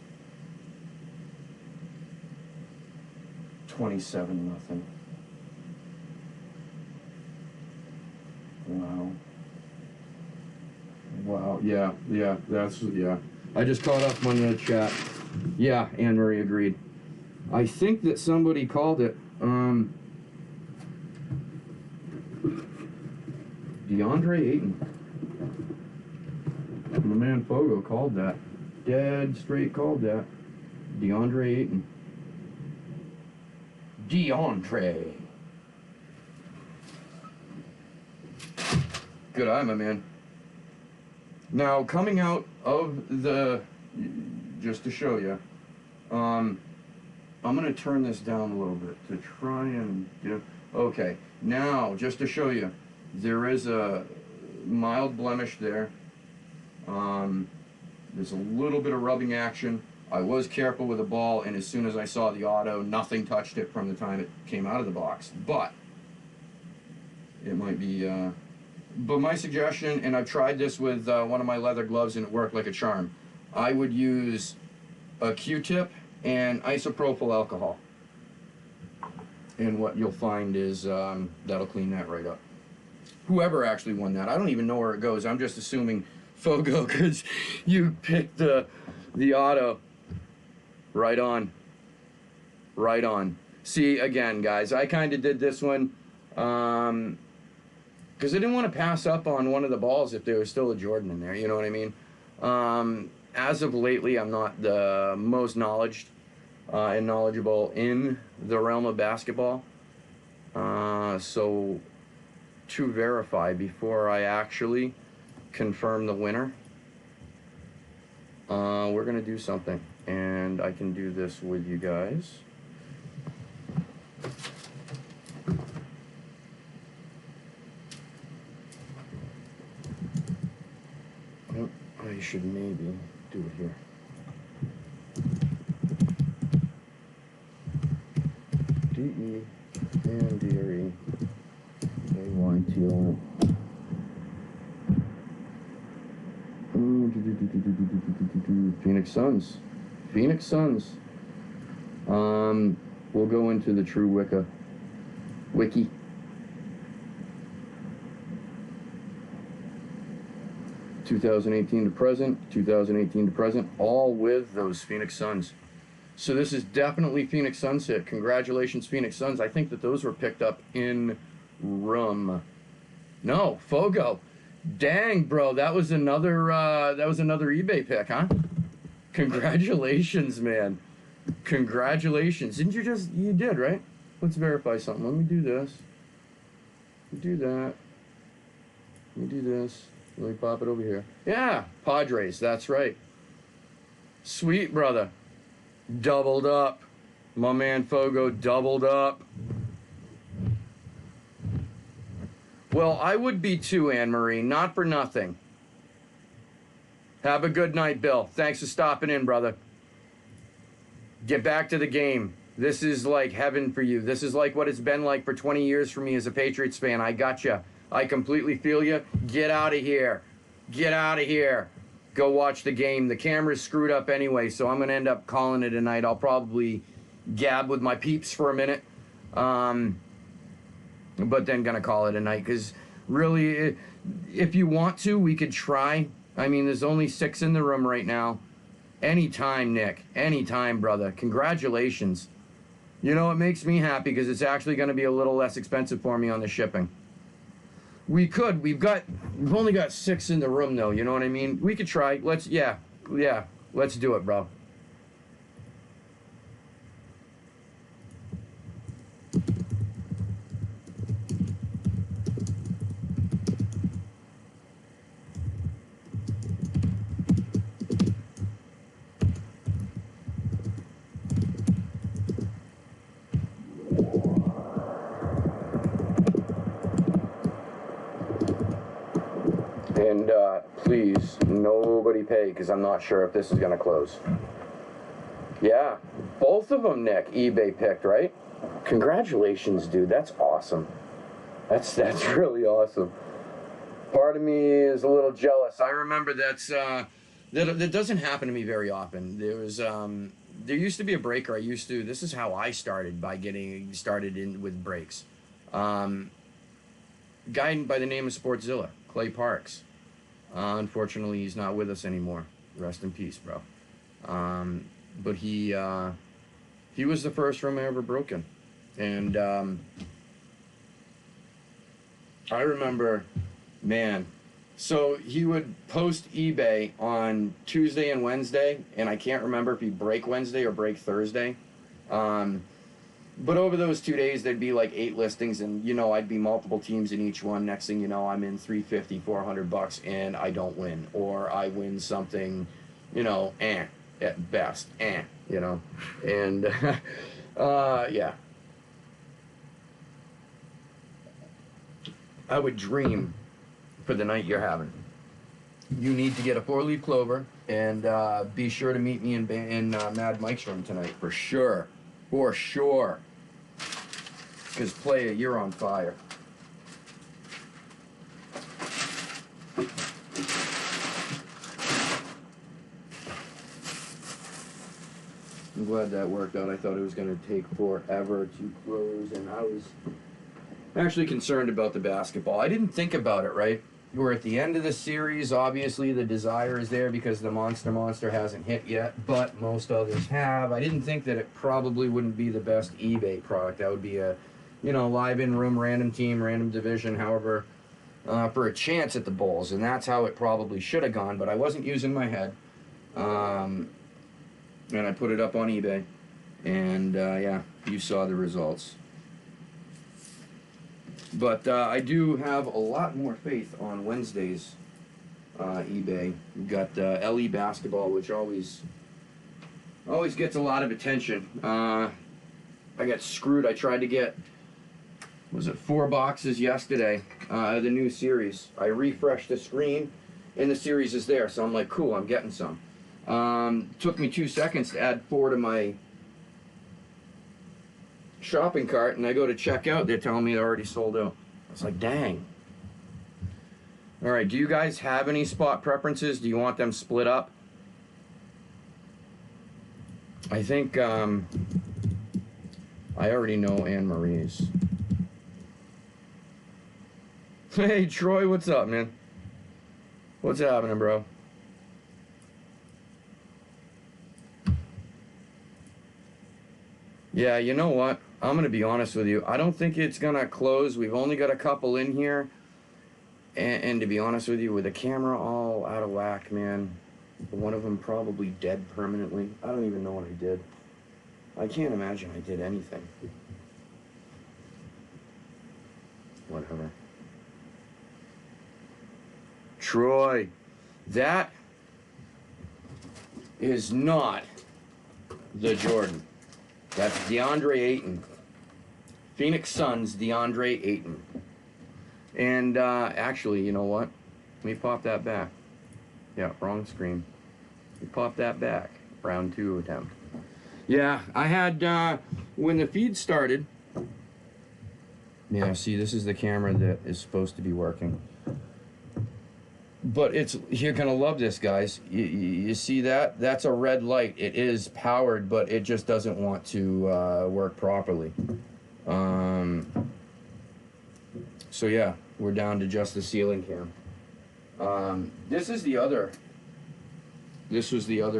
27-0. Wow. Wow, yeah, yeah. I just caught up on the chat. Yeah, Anne Marie agreed. I think that somebody called it, DeAndre Ayton. My man Fogo called that. Dead straight called that. DeAndre Ayton. DeAndre. Good eye, my man. Now, coming out of the, just to show you, I'm going to turn this down a little bit to try and get, okay, now, just to show you, there is a mild blemish there. There's a little bit of rubbing action. I was careful with the ball, and as soon as I saw the auto, nothing touched it from the time it came out of the box. But it might be, but my suggestion, and I've tried this with one of my leather gloves and it worked like a charm, I would use a Q-tip and isopropyl alcohol. And what you'll find is that'll clean that right up. Whoever actually won that, I don't even know where it goes. I'm just assuming Fogo because you picked the auto. Right on. Right on. See, again, guys, I kind of did this one because I didn't want to pass up on one of the balls if there was still a Jordan in there, you know what I mean? As of lately, I'm not the most and knowledgeable in the realm of basketball. So to verify before I actually confirm the winner, we're going to do something. And I can do this with you guys. I should maybe do it here. D-E-N-D-R-E-A-Y-T-O-N. Phoenix Suns. Phoenix Suns. We'll go into the true wiki. 2018 to present, 2018 to present, all with those Phoenix Suns. So this is definitely Phoenix Suns hit. Congratulations, Phoenix Suns. I think that those were picked up in No, Fogo. Dang, bro, that was another eBay pick, huh? Congratulations, man. Congratulations. Didn't you you did, right? Let's verify something. Let me do this. Do that. Let me do this. Let me pop it over here. Yeah, Padres, that's right. Sweet, brother. Doubled up. My man Fogo doubled up. Well, I would be too, Anne-Marie. Not for nothing. Have a good night, Bill. Thanks for stopping in, brother. Get back to the game. This is like heaven for you. This is like what it's been like for 20 years for me as a Patriots fan. I got you. I completely feel you. Get out of here. Get out of here. Go watch the game. The camera's screwed up anyway, so I'm going to end up calling it a night. I'll probably gab with my peeps for a minute. But then going to call it a night because really, if you want to, we could try. I mean, there's only 6 in the room right now. Anytime, Nick. Anytime, brother. Congratulations. You know, it makes me happy because it's actually going to be a little less expensive for me on the shipping. We've only got 6 in the room though, you know what I mean? We could try. Let's do it, bro. And please, nobody pay because I'm not sure if this is going to close. Yeah, both of them, Nick, eBay picked, right? Congratulations, dude. That's awesome. That's really awesome. Part of me is a little jealous. I remember that doesn't happen to me very often. There used to be a breaker this is how I started, by getting started in with brakes. Guy by the name of Sportzilla, Clay Parks. Unfortunately, he's not with us anymore. Rest in peace, bro. But he was the first rim I ever broken. And I remember, man, so he would post eBay on Tuesday and Wednesday, and I can't remember if he'd break Wednesday or break Thursday. But over those 2 days, there'd be like 8 listings, and you know, I'd be multiple teams in each one. Next thing you know, I'm in $350, $400, and I don't win, or I win something, you know, at best, you know, and yeah. I would dream for the night you're having. You need to get a 4-leaf clover, and be sure to meet me in Mad Mike's room tonight for sure. For sure. Because, player, you're on fire. I'm glad that worked out. I thought it was going to take forever to close, and I was actually concerned about the basketball. I didn't think about it, right? We're at the end of the series. Obviously, the desire is there because the Monster hasn't hit yet, but most others have. I didn't think that it probably wouldn't be the best eBay product. That would be a, you know, live in-room, random team, random division, however, for a chance at the Bulls, and that's how it probably should have gone, but I wasn't using my head. And I put it up on eBay, and yeah, you saw the results. But I do have a lot more faith on Wednesday's eBay. We've got LE basketball, which always gets a lot of attention. I got screwed. I tried to get, was it 4 boxes yesterday, the new series. I refreshed the screen, and the series is there. So I'm like, cool, I'm getting some. Took me 2 seconds to add 4 to my shopping cart, and I go to check out. They're telling me they're already sold out. I was like, dang. All right, do you guys have any spot preferences? Do you want them split up? I think I already know Anne Marie's. Hey Troy, what's up, man? What's happening, bro? Yeah, you know what? I'm going to be honest with you. I don't think it's going to close. We've only got a couple in here. And to be honest with you, with the camera all out of whack, man, one of them probably dead permanently. I don't even know what I did. I can't imagine I did anything. Whatever. Troy, that is not the Jordan. That's DeAndre Ayton. Phoenix Suns, DeAndre Ayton. And actually, you know what? Let me pop that back. Yeah, wrong screen. Let me pop that back. Round 2 attempt. Yeah, I had, when the feed started. Yeah, see, this is the camera that is supposed to be working. But you're going to love this, guys. You see that? That's a red light. It is powered, but it just doesn't want to work properly. So yeah, we're down to just the ceiling cam. This was the other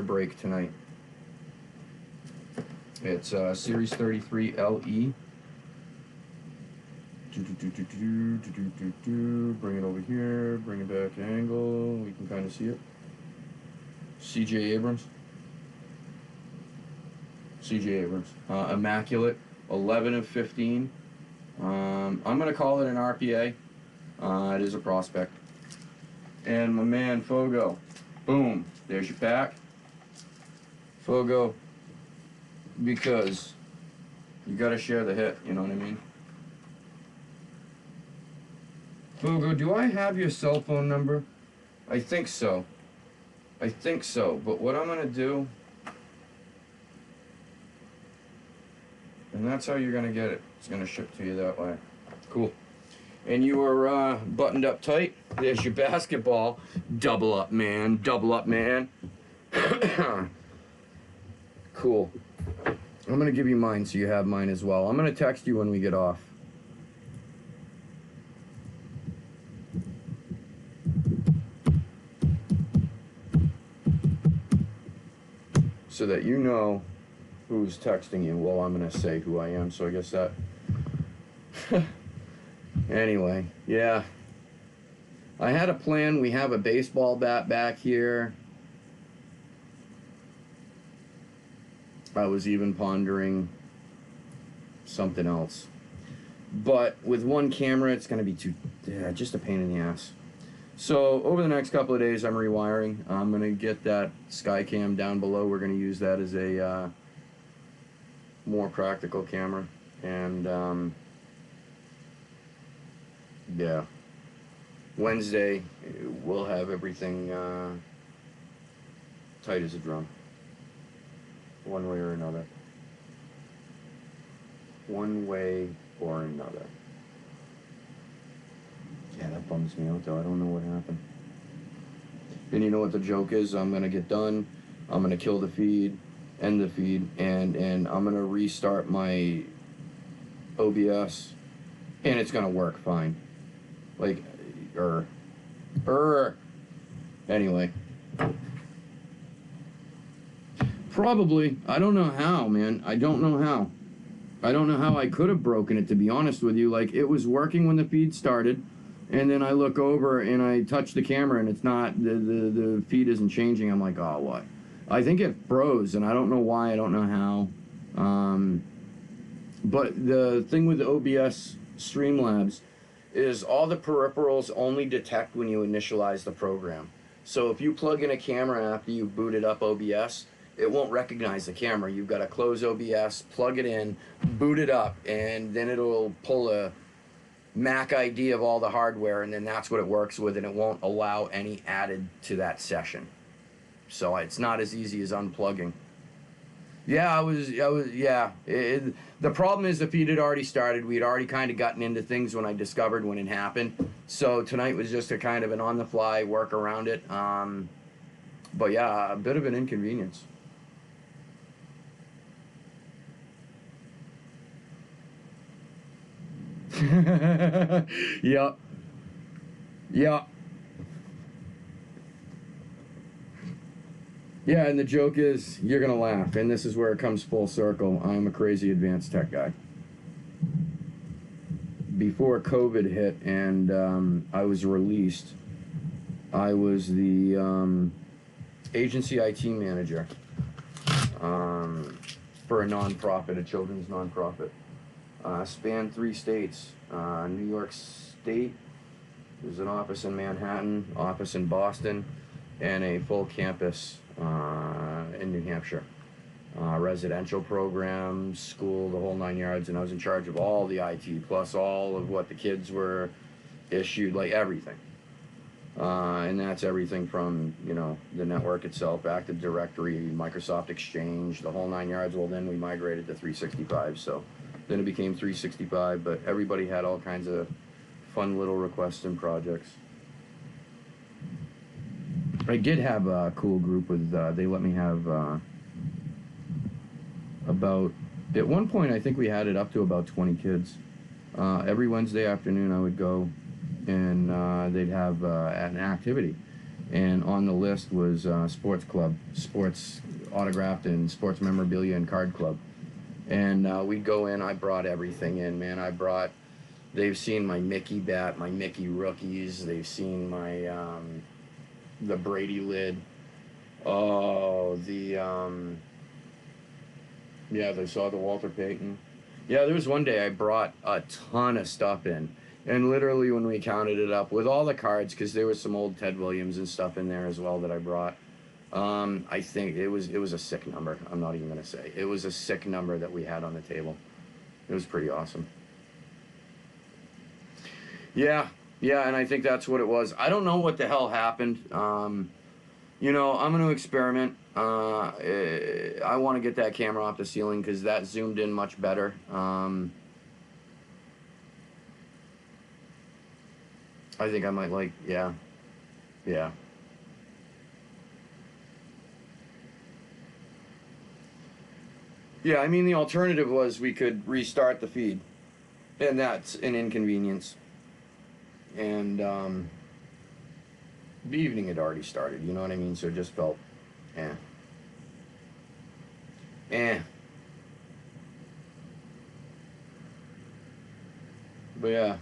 break tonight. It's Series 33 LE. Bring it over here, bring it back angle, we can kind of see it. CJ Abrams. Immaculate, 11 of 15. I'm going to call it an RPA. It is a prospect. And my man Fogo. Boom. There's your pack. Fogo. Because you got to share the hit, you know what I mean? Fogo, do I have your cell phone number? I think so. But what I'm going to do... And that's how you're going to get it. It's going to ship to you that way. Cool. And you are buttoned up tight. There's your basketball. Double up, man. Cool. I'm going to give you mine so you have mine as well. I'm going to text you when we get off. So that you know who's texting you. Well, I'm going to say who I am, so I guess that... Anyway, yeah. I had a plan. We have a baseball bat back here. I was even pondering something else. But with one camera, it's going to be just a pain in the ass. So over the next couple of days, I'm rewiring. I'm going to get that Skycam down below. We're going to use that as a more practical camera. And yeah, Wednesday we'll have everything tight as a drum, one way or another. Yeah, that bums me out though. I don't know what happened. And you know what the joke is? I'm gonna get done. I'm gonna kill the feed, end the feed, and I'm gonna restart my OBS, and it's gonna work fine. Like, anyway. Probably. I don't know how, man. I don't know how I could have broken it, to be honest with you. Like, it was working when the feed started, and then I look over and I touch the camera and it's not, the feed isn't changing. I'm like, oh, what? I think it froze, and I don't know why. I don't know how. But the thing with the OBS Streamlabs is all the peripherals only detect when you initialize the program. So if you plug in a camera after you've booted up OBS, it won't recognize the camera. You've got to close OBS, plug it in, boot it up, and then it'll pull a MAC ID of all the hardware, and then that's what it works with, and it won't allow any added to that session. So it's not as easy as unplugging. Yeah, the problem is the feed had already started. We had already kind of gotten into things when I discovered when it happened. So tonight was just a kind of an on-the-fly work around it. But yeah, a bit of an inconvenience. Yep. Yeah, and the joke is, you're gonna laugh, and this is where it comes full circle. I'm a crazy advanced tech guy. Before COVID hit and I was released, I was the agency IT manager for a nonprofit, a children's nonprofit. Spanned 3 states. New York State, there's an office in Manhattan, office in Boston, and a full campus in New Hampshire. Residential programs, school, the whole 9 yards, and I was in charge of all the IT, plus all of what the kids were issued, like everything. And that's everything from, you know, the network itself, Active Directory, Microsoft Exchange, the whole 9 yards. Well, then we migrated to 365, so then it became 365, but everybody had all kinds of fun little requests and projects. I did have a cool group with, they let me have about, at one point I think we had it up to about 20 kids. Every Wednesday afternoon I would go and they'd have an activity. And on the list was sports club, sports autographed and sports memorabilia and card club. And we'd go in. I brought everything in, man. They've seen my Mickey bat, my Mickey rookies. They've seen my the Brady lid. Oh, yeah, they saw the Walter Payton. Yeah, there was one day I brought a ton of stuff in. And literally when we counted it up with all the cards, because there was some old Ted Williams and stuff in there as well that I brought. I think it was a sick number. I'm not even gonna say. It was a sick number that we had on the table. It was pretty awesome. Yeah, yeah, and I think that's what it was. I don't know what the hell happened. You know, I'm gonna experiment. I want to get that camera off the ceiling because that zoomed in much better. I think I might yeah. Yeah, I mean, the alternative was we could restart the feed, and that's an inconvenience. And the evening had already started, you know what I mean? So it just felt, eh. Eh. But yeah,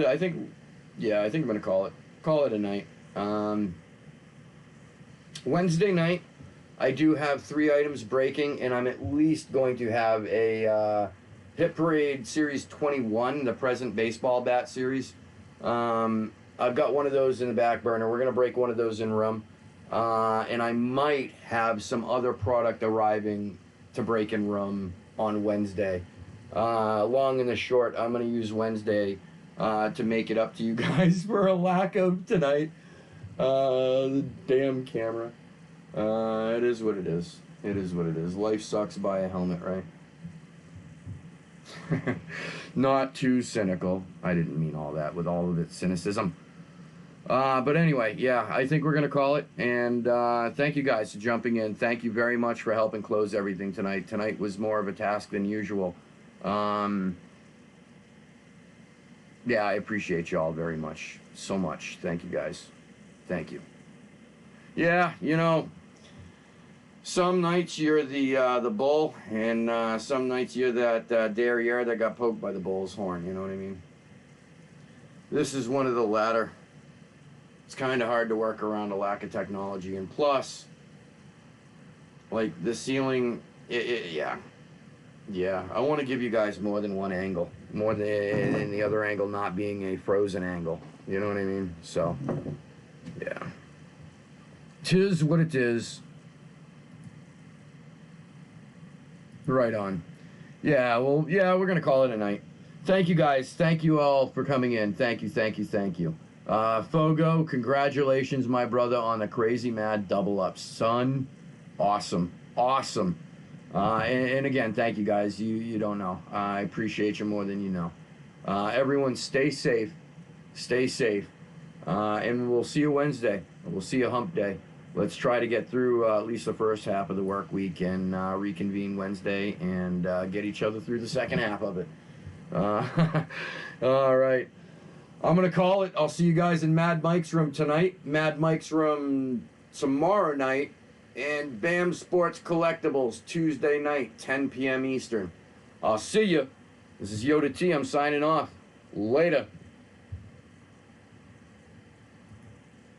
I think, I think I'm gonna call it a night. Wednesday night, I do have 3 items breaking, and I'm at least going to have a Hit Parade Series 21, the present baseball bat series. I've got one of those in the back burner. We're gonna break one of those in room, and I might have some other product arriving to break in room on Wednesday. Long and the short, I'm gonna use Wednesday to make it up to you guys for a lack of tonight. The damn camera. It is what it is. It is what it is. Life sucks. Buy a helmet, right? Not too cynical. I didn't mean all that with all of its cynicism. But anyway, yeah, I think we're going to call it. And thank you guys for jumping in. Thank you very much for helping close everything tonight. Tonight was more of a task than usual. Yeah, I appreciate you all very much. So much. Thank you guys. Thank you. Yeah, you know, some nights you're the bull, and some nights you're that derriere that got poked by the bull's horn. You know what I mean? This is one of the latter. It's kind of hard to work around a lack of technology, and plus, like the ceiling, yeah. I want to give you guys more than one angle, more than the other angle not being a frozen angle. You know what I mean? So, yeah. 'Tis what it is. Right on. Yeah, well, yeah, we're going to call it a night. Thank you guys. Thank you all for coming in. Thank you, thank you, thank you. Fogo, congratulations, my brother, on the Crazy Mad double up. Son, awesome. Awesome. And again, thank you guys. You don't know. I appreciate you more than you know. Everyone stay safe. Stay safe. And we'll see you Wednesday. We'll see you hump day. Let's try to get through at least the first half of the work week and reconvene Wednesday and get each other through the second half of it. All right. I'm going to call it. I'll see you guys in Mad Mike's room tonight, Mad Mike's room tomorrow night, and BAM Sports Collectibles Tuesday night, 10 p.m. Eastern. I'll see you. This is Yoda T. I'm signing off. Later.